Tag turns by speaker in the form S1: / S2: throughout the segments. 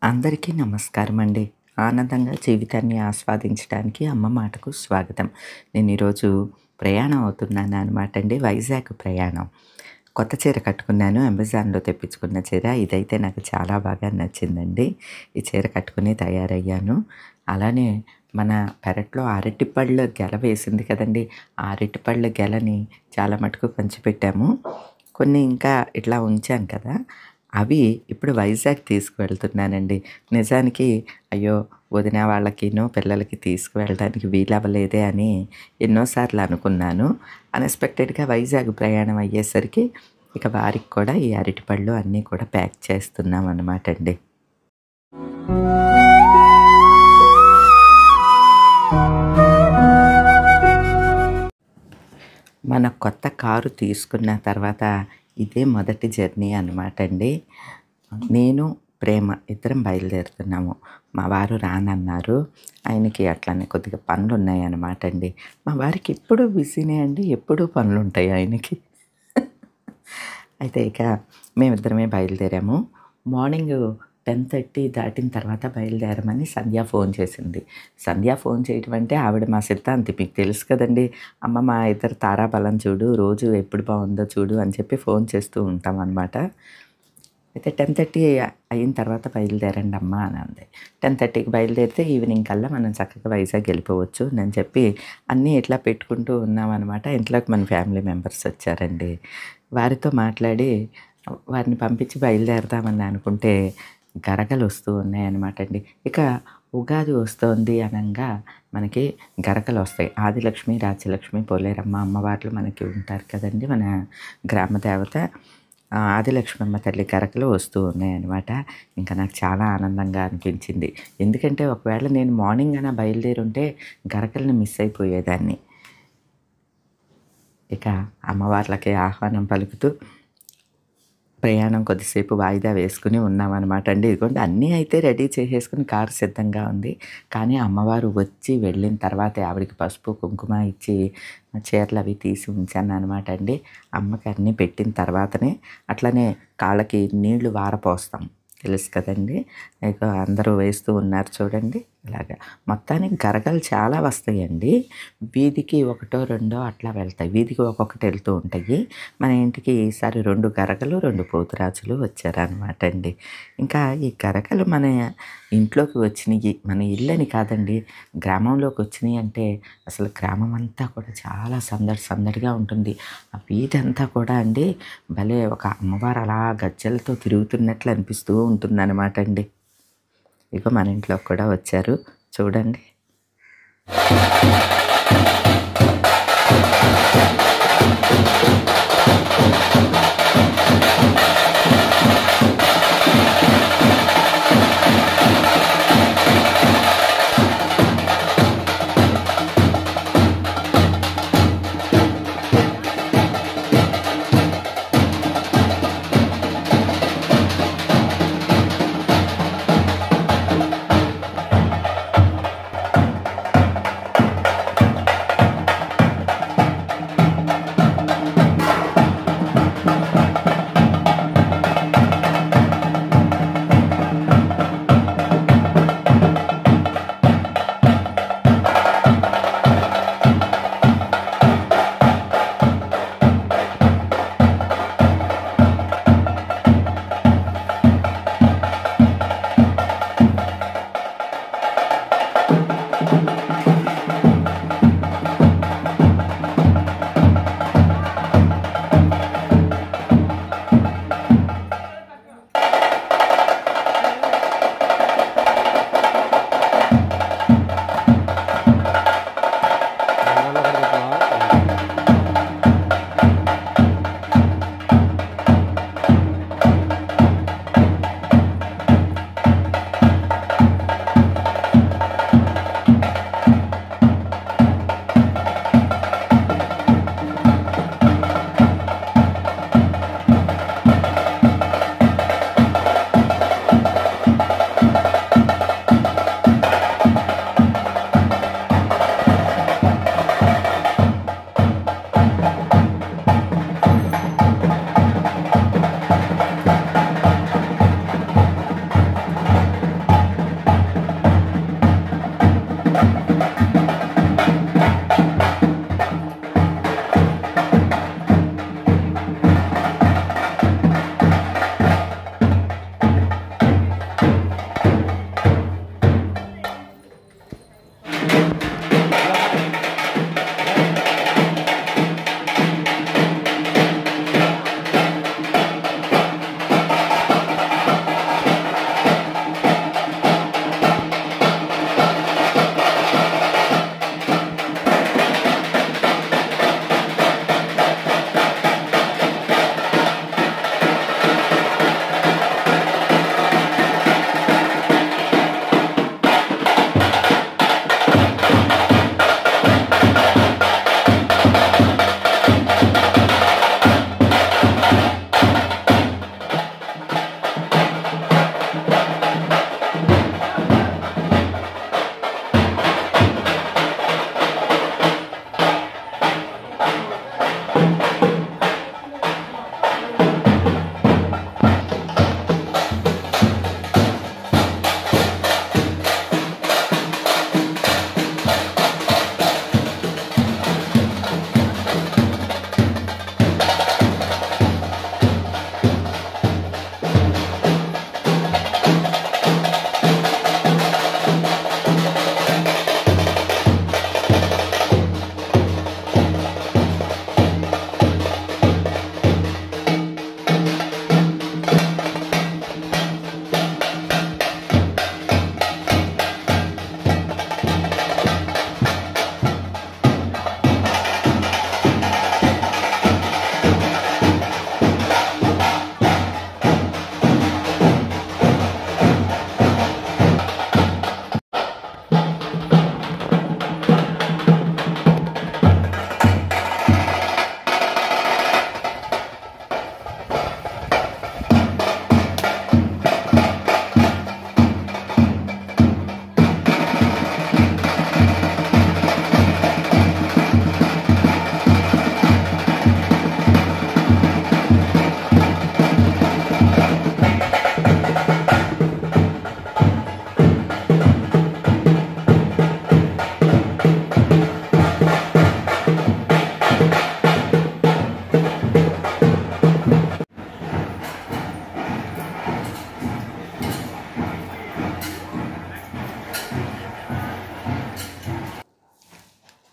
S1: అందరికీ నమస్కారం అండి. ఆనందంగా జీవితాన్ని ఆస్వాదించడానికి అమ్మ మాటకు స్వాగతం. నేను ఈరోజు ప్రయాణం అవుతున్నాను అనమాట అండి. వైజాగ్ ప్రయాణం. కొత్త చీర కట్టుకున్నాను. అమెజాన్‌లో తెప్పించుకున్న చీర. ఇదైతే నాకు చాలా బాగా నచ్చిందండి. ఈ చీర కట్టుకుని తయారయ్యాను. అలానే మన పెరట్లో అరటిపళ్ళ గెల వేసింది కదండీ! ఆ అరటిపళ్ళ గెలని చాలా మటుకు పంచిపెట్టాము. కొన్ని ఇంకా ఇట్లా ఉంచాను కదా! అవి ఇప్పుడు వైజాగ్ తీసుకువెళ్తున్నానండి. నిజానికి అయ్యో! వదిన వాళ్ళకిను, పిల్లలకి తీసుకువెళ్ళడానికి వీలవ్వలేదే అని ఎన్నో సార్లు అనుకున్నాను. అన్‌ఎక్స్‌పెక్టెడ్‌గా వైజాగ్ ప్రయాణం అయ్యేసరికి ఇక వారికి కూడా ఈ అరటిపళ్ళు అన్నీ కూడా ప్యాక్ చేస్తున్నామనమాటండి. మన కొత్త కారు తీసుకున్న తర్వాత ఇదే మొదటి జర్నీ అనమాటండి. నేను, ప్రేమ ఇద్దరం బయలుదేరుతున్నాము. మా వారు రానన్నారు. ఆయనకి అట్లనే కొద్దిగా పనులున్నాయనమాటండి. మా వారికి ఎప్పుడూ బిజీనే అండి. ఎప్పుడూ పనులుంటాయి ఆయనకి. అయితే ఇక మేమిద్దరమే బయలుదేరాము. మార్నింగు 10:30 దాటిన తర్వాత బయలుదేరమని సంధ్య ఫోన్ చేసింది. సంధ్య ఫోన్ చేయటం అంటే ఆవిడ మా సిద్ధాంతి మీకు తెలుసు కదండీ! అమ్మ మా ఇద్దరి తారాబలం చూడు, రోజు ఎప్పుడు బావుందో చూడు అని చెప్పి ఫోన్ చేస్తూ ఉంటామనమాట. అయితే 10:30 అయిన తర్వాత బయలుదేరండమ్మా అని అంది. 10:30కి బయలుదేరితే ఈవినింగ్ కల్లా మనం చక్కగా వైజాగ్ వెళ్ళిపోవచ్చు అని చెప్పి అన్నీ ఇట్లా పెట్టుకుంటూ ఉన్నామనమాట. ఇంట్లోకి మన ఫ్యామిలీ మెంబర్స్ వచ్చారండి. వారితో మాట్లాడి వారిని పంపించి బయలుదేరదామని అనుకుంటే గరగలు వస్తూ ఉన్నాయన్నమాటండి. ఇక ఉగాది వస్తోంది అనంగా మనకి గరగలొస్తాయి. ఆదిలక్ష్మి, రాజ్యలక్ష్మి, పోలేరమ్మ అమ్మవార్లు మనకి ఉంటారు కదండీ! మన గ్రామ దేవత. ఆదిలక్ష్మమ్మ తల్లి గరకలు వస్తూ ఉన్నాయన్నమాట. ఇంకా నాకు చాలా ఆనందంగా అనిపించింది. ఎందుకంటే ఒకవేళ నేను మార్నింగ్ అయినా బయలుదేరుంటే గరకల్ని మిస్ అయిపోయేదాన్ని. ఇక అమ్మవార్లకి ఆహ్వానం పలుకుతూ ప్రయాణం కొద్దిసేపు వాయిదా వేసుకొని ఉన్నామనమాట అండి. ఇదిగోండి అన్నీ అయితే రెడీ చేసేసుకొని కారు సిద్ధంగా ఉంది. కానీ అమ్మవారు వచ్చి వెళ్ళిన తర్వాతే ఆవిడకి పసుపు, కుంకుమ ఇచ్చి చీరలవి తీసి ఉంచాననమాట అండి. అమ్మకి అన్నీ పెట్టిన తర్వాతనే అట్లనే కాళ్ళకి నీళ్లు వారపోస్తాం. తెలుసు కదండీ! ఇక అందరూ వేస్తూ ఉన్నారు చూడండి. ఇలాగా మొత్తానికి గరగలు చాలా వస్తాయండి. వీధికి ఒకటో, రెండో అట్లా వెళ్తాయి. వీధికి ఒక్కొక్కటి వెళ్తూ ఉంటాయి. మన ఇంటికి ఈసారి 2 గరగలు, 2 పోతురాజులు వచ్చారనమాట అండి. ఇంకా ఈ గరగలు మన ఇంట్లోకి వచ్చినియి. మన ఇల్లని కాదండి, గ్రామంలోకి వచ్చినియి అంటే అసలు గ్రామం అంతా కూడా చాలా సందడి సందడిగా ఉంటుంది. ఆ వీధంతా కూడా అండి భలే ఒక అమ్మవారు అలా గజ్జెలతో తిరుగుతున్నట్లు అనిపిస్తూ ఉంటుందనమాట అండి. ఇగో మన ఇంట్లోకి కూడా వచ్చారు చూడండి.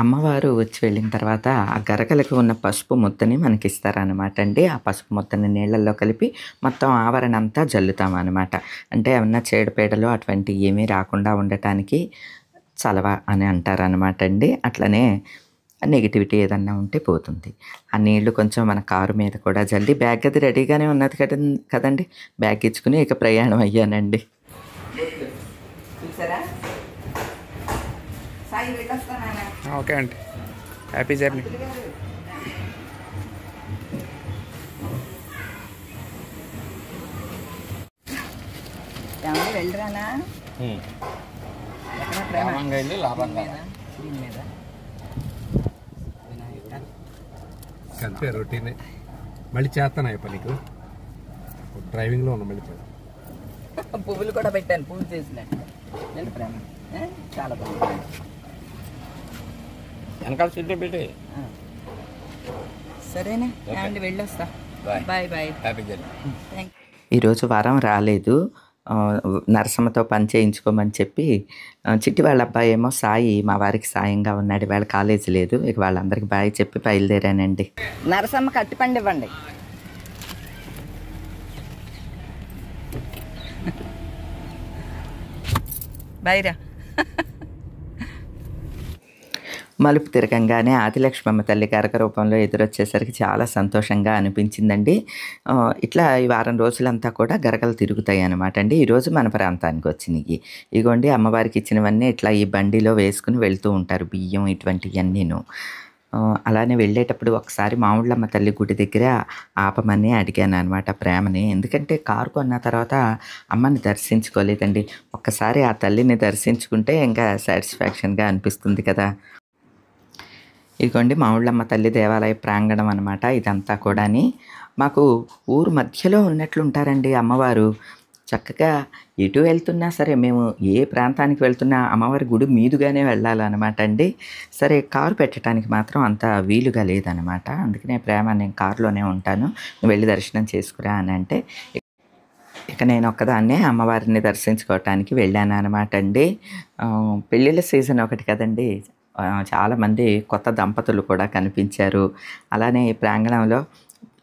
S1: అమ్మవారు వచ్చి వెళ్ళిన తర్వాత ఆ గరగలకు ఉన్న పసుపు ముద్దని మనకిస్తారనమాట అండి. ఆ పసుపు ముద్దని నీళ్ళల్లో కలిపి మొత్తం ఆవరణ అంతా జల్లుతామనమాట. అంటే ఏమన్నా చీడపీడలు అటువంటివి ఏమీ రాకుండా ఉండటానికి చలవ అని అంటారనమాట అండి. అట్లనే నెగటివిటీ ఏదన్నా ఉంటే పోతుంది. ఆ నీళ్లు కొంచెం మన కారు మీద కూడా జల్లి బ్యాగ్ అది రెడీగానే ఉన్నది కదండి. బ్యాగ్ ఇచ్చుకుని ఇక ప్రయాణం అయ్యానండి. చూసారా? సాయి వెళ్ళొస్తానా?
S2: ఓకే అండి, హ్యాపీ జర్నీ.
S1: వెళ్ళరానా?
S2: లాభంగా వెళ్ళి లాభంగా
S3: అంతే రొటీనే. మళ్ళీ చేస్తాను అయ్యప్ప నీకు డ్రైవింగ్లో ఉన్నా. మళ్ళీ
S1: పువ్వులు కూడా పెట్టాను, పువ్వులు చేసినట్టు. ప్రేమ చాలా బాగుంది.
S2: వెనకాల సీట్లో పెట్టి.
S1: సరేనా అండి, వెళ్ళొస్తా. Bye bye,
S2: happy journey.
S1: ఈరోజు వారం రాలేదు. నరసమ్మతో పని చేయించుకోమని చెప్పి చిట్టి వాళ్ళ అబ్బాయి ఏమో సాయి మా వారికి సాయంగా ఉన్నాడు. వాళ్ళ కాలేజీ లేదు. ఇక వాళ్ళందరికీ బాయ్ చెప్పి బయలుదేరానండి. నరసమ్మ కట్టిపండి ఇవ్వండి. బైరా. మలుపు తిరగంగానే ఆదిలక్ష్మమ్మ తల్లి గరక రూపంలో ఎదురొచ్చేసరికి చాలా సంతోషంగా అనిపించిందండి. ఇట్లా ఈ వారం రోజులంతా కూడా గరకలు తిరుగుతాయి అన్నమాట అండి. ఈరోజు మన ప్రాంతానికి వచ్చినాయి. ఇగోండి అమ్మవారికి ఇచ్చినవన్నీ ఇట్లా ఈ బండిలో వేసుకుని వెళ్తూ ఉంటారు, బియ్యం ఇటువంటివన్నీను. అలానే వెళ్ళేటప్పుడు ఒకసారి మామిళ్ళమ్మ తల్లి గుడి దగ్గర ఆపమని అడిగాను అనమాట ప్రేమని. ఎందుకంటే కారు కొన్న తర్వాత అమ్మని దర్శించుకోలేదండి. ఒక్కసారి ఆ తల్లిని దర్శించుకుంటే ఇంకా సాటిస్ఫాక్షన్గా అనిపిస్తుంది కదా. ఇదిగోండి మామిళ్ళమ్మ తల్లి దేవాలయ ప్రాంగణం అనమాట ఇదంతా కూడాని. మాకు ఊరు మధ్యలో ఉన్నట్లుంటారండి అమ్మవారు. చక్కగా ఎటు వెళ్తున్నా సరే, మేము ఏ ప్రాంతానికి వెళ్తున్నా అమ్మవారి గుడి మీదుగానే వెళ్ళాలన్నమాట అండి. సరే కారు పెట్టడానికి మాత్రం అంత వీలుగా లేదనమాట. అందుకనే ప్రేమ నేను కారులోనే ఉంటాను, వెళ్ళి దర్శనం చేసుకురా అని అంటే ఇక నేను ఒక్కదాన్నే అమ్మవారిని దర్శించుకోవటానికి వెళ్ళాను అనమాట అండి. పెళ్ళిళ్ళ సీజన్ ఒకటి కదండి, చాలామంది కొత్త దంపతులు కూడా కనిపించారు. అలానే ఈ ప్రాంగణంలో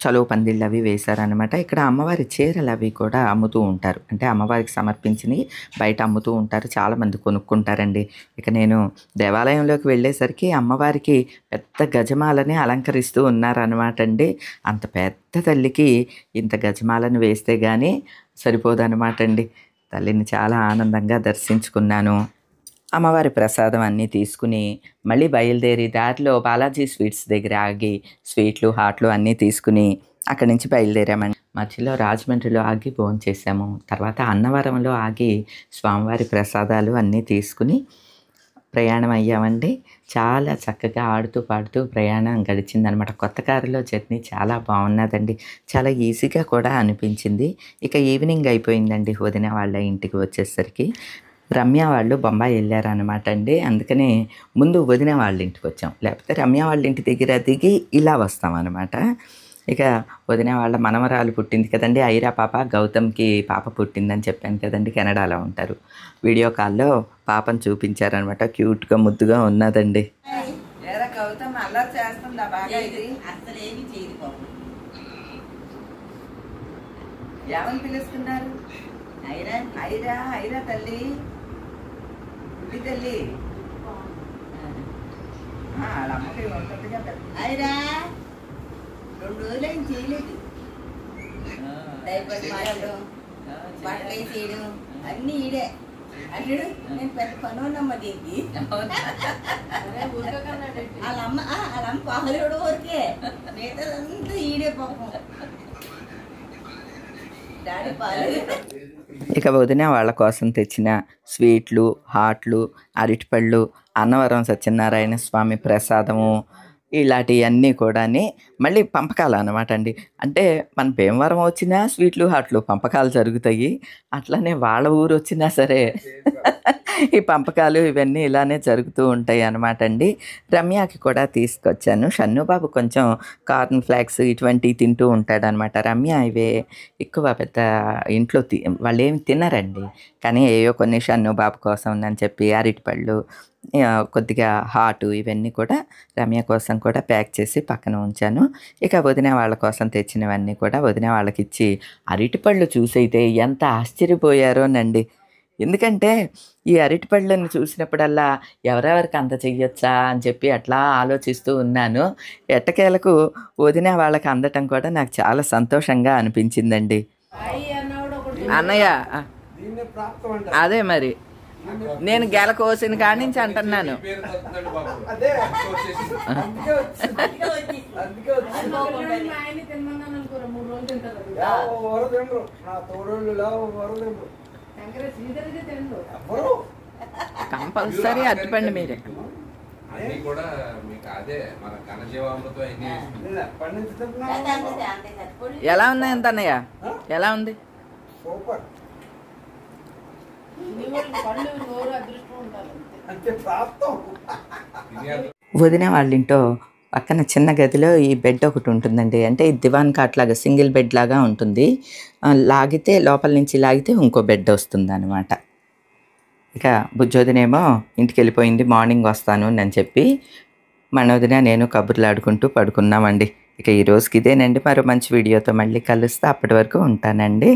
S1: చలువ పందిళ్ళు అవి వేశారనమాట. ఇక్కడ అమ్మవారి చీరలు అవి కూడా అమ్ముతూ ఉంటారు. అంటే అమ్మవారికి సమర్పించినవి బయట అమ్ముతూ ఉంటారు, చాలామంది కొనుక్కుంటారండి. ఇక నేను దేవాలయంలోకి వెళ్ళేసరికి అమ్మవారికి పెద్ద గజమాలని అలంకరిస్తూ ఉన్నారనమాట అండి. అంత పెద్ద తల్లికి ఇంత గజమాలను వేస్తే కానీ సరిపోదనమాట అండి. తల్లిని చాలా ఆనందంగా దర్శించుకున్నాను. అమ్మవారి ప్రసాదం అన్నీ తీసుకుని మళ్ళీ బయలుదేరి దారిలో బాలాజీ స్వీట్స్ దగ్గర ఆగి స్వీట్లు హాట్లు అన్నీ తీసుకుని అక్కడి నుంచి బయలుదేరామండి. మధ్యలో రాజమండ్రిలో ఆగి భోంచేసాము. తర్వాత అన్నవరంలో ఆగి స్వామివారి ప్రసాదాలు అన్నీ తీసుకుని ప్రయాణం అయ్యామండి. చాలా చక్కగా ఆడుతూ పాడుతూ ప్రయాణం గడిచిందనమాట. కొత్త కారులో జర్నీ చాలా బాగున్నదండి, చాలా ఈజీగా కూడా అనిపించింది. ఇక ఈవినింగ్ అయిపోయిందండి. వదిన వాళ్ళ ఇంటికి వచ్చేసరికి రమ్య వాళ్ళు బొంబాయి వెళ్ళారనమాట అండి. అందుకని ముందు వదిన వాళ్ళ ఇంటికి వచ్చాం, లేకపోతే రమ్య వాళ్ళ ఇంటి దగ్గర దిగి ఇలా వస్తామన్నమాట. ఇక వదిన వాళ్ళ మనమరాలు పుట్టింది కదండి, ఐరా పాప. గౌతమ్కి పాప పుట్టిందని చెప్పాను కదండి, కెనడాలో ఉంటారు. వీడియో కాల్లో పాపను చూపించారనమాట. క్యూట్గా ముద్దుగా ఉన్నదండి. గౌతమ్ అల్లరి చేస్తుందా బాగా? ఇది అసలేమి చేయదు. ఏమని పిలుస్తున్నారు? ఐరా ఐరా ఐరా తల్లి, బుద్ధి తల్లి. వాళ్ళ అమ్మకి ఉంటుంది కదా.
S4: ఐరా 2 రోజులు ఏం చేయలేదు. డైపర్ మార్చడం, బట్టలు వేసేయడం అన్నీ ఈడే. అల్లుడు నేను పెద్ద పనున్నమ్మ దీనికి. వాళ్ళమ్మ పాలు ఊరికే మిగతాదంతా ఈడే పాపం. డాడీ పాలు.
S1: ఇక వదిన వాళ్ళ కోసం తెచ్చిన స్వీట్లు హాట్లు అరటిపళ్ళు అన్నవరం సత్యనారాయణ స్వామి ప్రసాదము ఇలాంటివన్నీ కూడా మళ్ళీ పంపకాలు అనమాట అండి. అంటే మన భీమవరం వచ్చినా స్వీట్లు హాట్లు పంపకాలు జరుగుతాయి. అట్లనే వాళ్ళ ఊరు వచ్చినా సరే ఈ పంపకాలు ఇవన్నీ ఇలానే జరుగుతూ ఉంటాయి అన్నమాట అండి. రమ్యకి కూడా తీసుకొచ్చాను. షన్నుబాబు కొంచెం కార్న్ ఫ్లాక్స్ ఇటువంటివి తింటూ ఉంటాడనమాట. రమ్య ఇవే ఎక్కువ పెద్ద ఇంట్లో వాళ్ళు ఏమి తినరండి. కానీ ఏవో కొన్ని షన్నుబాబు కోసం అని చెప్పి అరటిపళ్ళు కొద్దిగా హాటు ఇవన్నీ కూడా రమ్య కోసం కూడా ప్యాక్ చేసి పక్కన ఉంచాను. ఇక వదిన వాళ్ళ కోసం తెచ్చినవన్నీ కూడా వదిన వాళ్ళకి ఇచ్చి అరటిపళ్ళు చూసైతే ఎంత ఆశ్చర్యపోయారోనండి. ఎందుకంటే ఈ అరటిపళ్ళని చూసినప్పుడల్లా ఎవరెవరికి అంత చెయ్యొచ్చా అని చెప్పి అట్లా ఆలోచిస్తూ ఉన్నాను. ఎట్టకేలకు వదిన వాళ్ళకి అందటం కూడా నాకు చాలా సంతోషంగా అనిపించిందండి. అన్నయ్య అదే మరి నేను గెల కోసిన కాడి నుంచి అంటున్నాను. కంపల్సరీ అరటిపండి మీరే. ఎలా ఉన్నాయి అంత అన్నయ్య? ఎలా ఉంది? వదిన వాళ్ళ ఇంట్లో పక్కన చిన్న గదిలో ఈ బెడ్ ఒకటి ఉంటుందండి. అంటే ఈ దివాన్ కాట్ లాగా సింగిల్ బెడ్ లాగా ఉంటుంది. లాగితే లోపల నుంచి లాగితే ఇంకో బెడ్ వస్తుంది అనమాట. ఇక బుజ్జోదినేమో ఇంటికి వెళ్ళిపోయింది, మార్నింగ్ వస్తాను అని చెప్పి మనోదిన నేను కబుర్లు ఆడుకుంటూ పడుకున్నామండి. ఇక ఈ రోజుకి ఇదేనండి. మరో మంచి వీడియోతో మళ్ళీ కలుస్తా. అప్పటి వరకు ఉంటానండి.